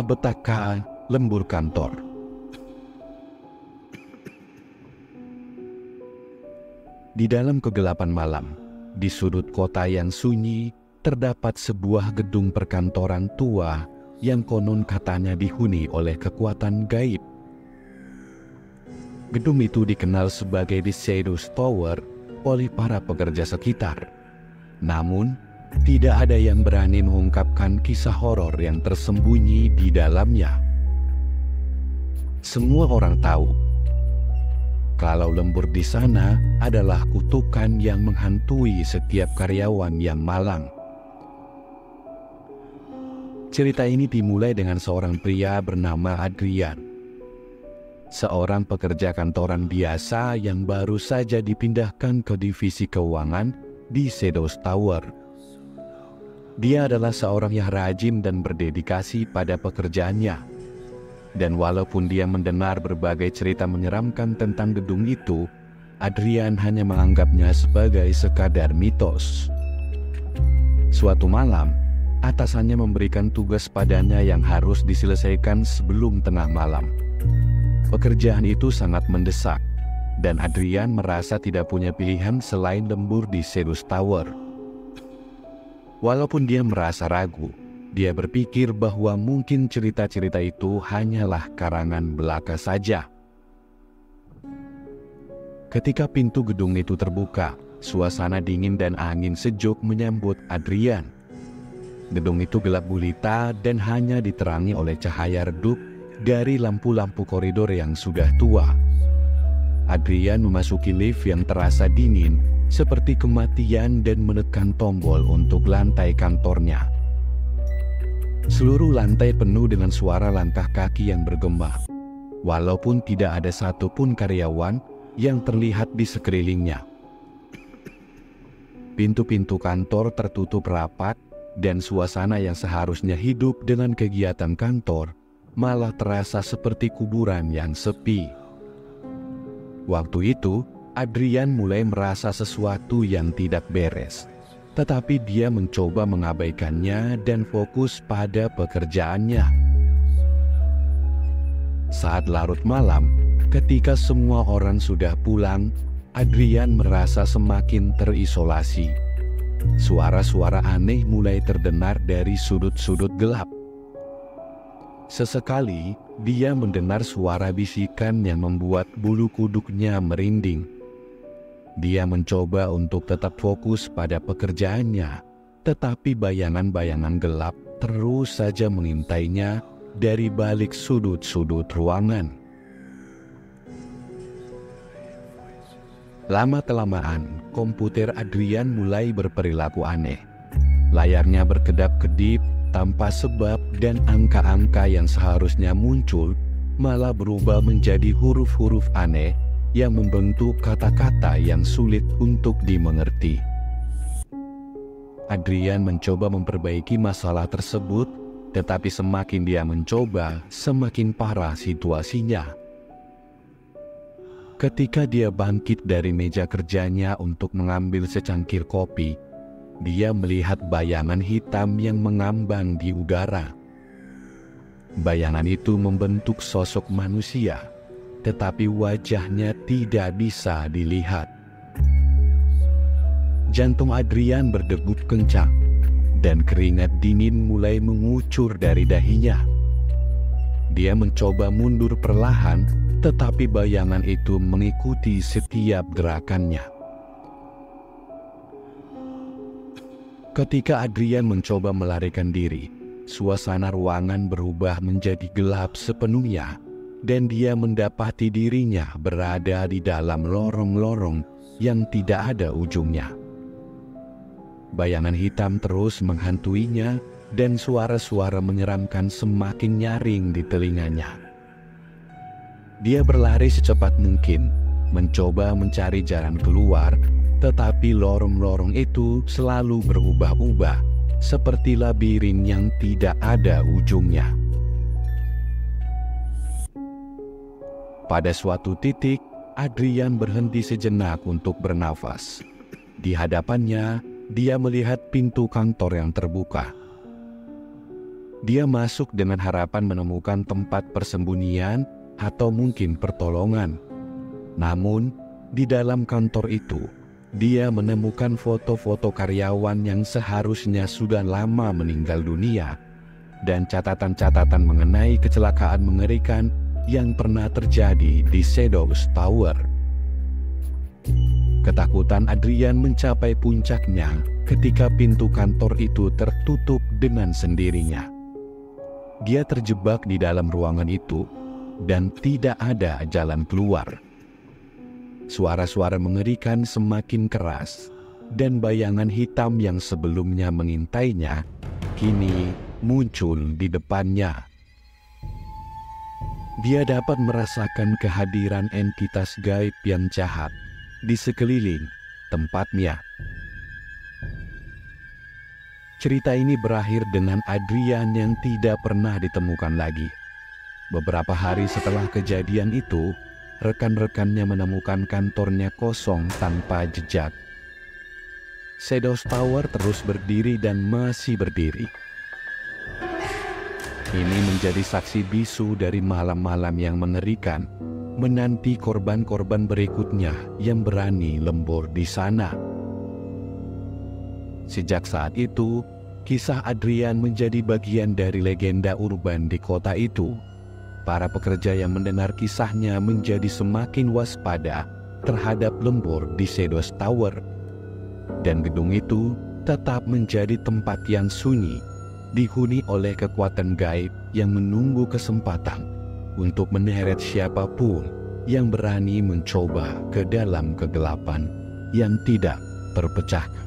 Malapetaka lembur kantor. Di dalam kegelapan malam, di sudut kota yang sunyi, terdapat sebuah gedung perkantoran tua yang konon katanya dihuni oleh kekuatan gaib. Gedung itu dikenal sebagai The Shadows Tower oleh para pekerja sekitar. Namun, tidak ada yang berani mengungkapkan kisah horor yang tersembunyi di dalamnya. Semua orang tahu kalau lembur di sana adalah kutukan yang menghantui setiap karyawan yang malang. Cerita ini dimulai dengan seorang pria bernama Adrian, seorang pekerja kantoran biasa yang baru saja dipindahkan ke divisi keuangan di Shadows Tower. Dia adalah seorang yang rajin dan berdedikasi pada pekerjaannya. Dan walaupun dia mendengar berbagai cerita menyeramkan tentang gedung itu, Adrian hanya menganggapnya sebagai sekadar mitos. Suatu malam, atasannya memberikan tugas padanya yang harus diselesaikan sebelum tengah malam. Pekerjaan itu sangat mendesak, dan Adrian merasa tidak punya pilihan selain lembur di Shadows Tower. Walaupun dia merasa ragu, dia berpikir bahwa mungkin cerita-cerita itu hanyalah karangan belaka saja. Ketika pintu gedung itu terbuka, suasana dingin dan angin sejuk menyambut Adrian. Gedung itu gelap gulita dan hanya diterangi oleh cahaya redup dari lampu-lampu koridor yang sudah tua. Adrian memasuki lift yang terasa dingin, seperti kematian, dan menekan tombol untuk lantai kantornya. Seluruh lantai penuh dengan suara langkah kaki yang bergema, walaupun tidak ada satupun karyawan yang terlihat di sekelilingnya. Pintu-pintu kantor tertutup rapat, dan suasana yang seharusnya hidup dengan kegiatan kantor malah terasa seperti kuburan yang sepi. Waktu itu, Adrian mulai merasa sesuatu yang tidak beres. Tetapi dia mencoba mengabaikannya dan fokus pada pekerjaannya. Saat larut malam, ketika semua orang sudah pulang, Adrian merasa semakin terisolasi. Suara-suara aneh mulai terdengar dari sudut-sudut gelap. Sesekali, dia mendengar suara bisikan yang membuat bulu kuduknya merinding. Dia mencoba untuk tetap fokus pada pekerjaannya, tetapi bayangan-bayangan gelap terus saja mengintainya dari balik sudut-sudut ruangan. Lama-kelamaan, komputer Adrian mulai berperilaku aneh. Layarnya berkedap-kedip tanpa sebab, dan angka-angka yang seharusnya muncul malah berubah menjadi huruf-huruf aneh yang membentuk kata-kata yang sulit untuk dimengerti. Adrian mencoba memperbaiki masalah tersebut, tetapi semakin dia mencoba, semakin parah situasinya. Ketika dia bangkit dari meja kerjanya untuk mengambil secangkir kopi, dia melihat bayangan hitam yang mengambang di udara. Bayangan itu membentuk sosok manusia, tetapi wajahnya tidak bisa dilihat. Jantung Adrian berdegup kencang, dan keringat dingin mulai mengucur dari dahinya. Dia mencoba mundur perlahan, tetapi bayangan itu mengikuti setiap gerakannya. Ketika Adrian mencoba melarikan diri, suasana ruangan berubah menjadi gelap sepenuhnya, dan dia mendapati dirinya berada di dalam lorong-lorong yang tidak ada ujungnya. Bayangan hitam terus menghantuinya, dan suara-suara menyeramkan semakin nyaring di telinganya. Dia berlari secepat mungkin, mencoba mencari jalan keluar, tetapi lorong-lorong itu selalu berubah-ubah, seperti labirin yang tidak ada ujungnya. Pada suatu titik, Adrian berhenti sejenak untuk bernafas. Di hadapannya, dia melihat pintu kantor yang terbuka. Dia masuk dengan harapan menemukan tempat persembunyian atau mungkin pertolongan. Namun, di dalam kantor itu, dia menemukan foto-foto karyawan yang seharusnya sudah lama meninggal dunia dan catatan-catatan mengenai kecelakaan mengerikan yang pernah terjadi di Shadows Tower. Ketakutan Adrian mencapai puncaknya ketika pintu kantor itu tertutup dengan sendirinya. Dia terjebak di dalam ruangan itu dan tidak ada jalan keluar. Suara-suara mengerikan semakin keras, dan bayangan hitam yang sebelumnya mengintainya kini muncul di depannya. Dia dapat merasakan kehadiran entitas gaib yang jahat di sekeliling tempatnya. Cerita ini berakhir dengan Adrian yang tidak pernah ditemukan lagi. Beberapa hari setelah kejadian itu, rekan-rekannya menemukan kantornya kosong tanpa jejak. Shadows Tower terus berdiri dan masih berdiri. Ini menjadi saksi bisu dari malam-malam yang mengerikan, menanti korban-korban berikutnya yang berani lembur di sana. Sejak saat itu, kisah Adrian menjadi bagian dari legenda urban di kota itu. Para pekerja yang mendengar kisahnya menjadi semakin waspada terhadap lembur di Shadows Tower. Dan gedung itu tetap menjadi tempat yang sunyi, dihuni oleh kekuatan gaib yang menunggu kesempatan untuk menyeret siapapun yang berani mencoba ke dalam kegelapan yang tidak terpecahkan.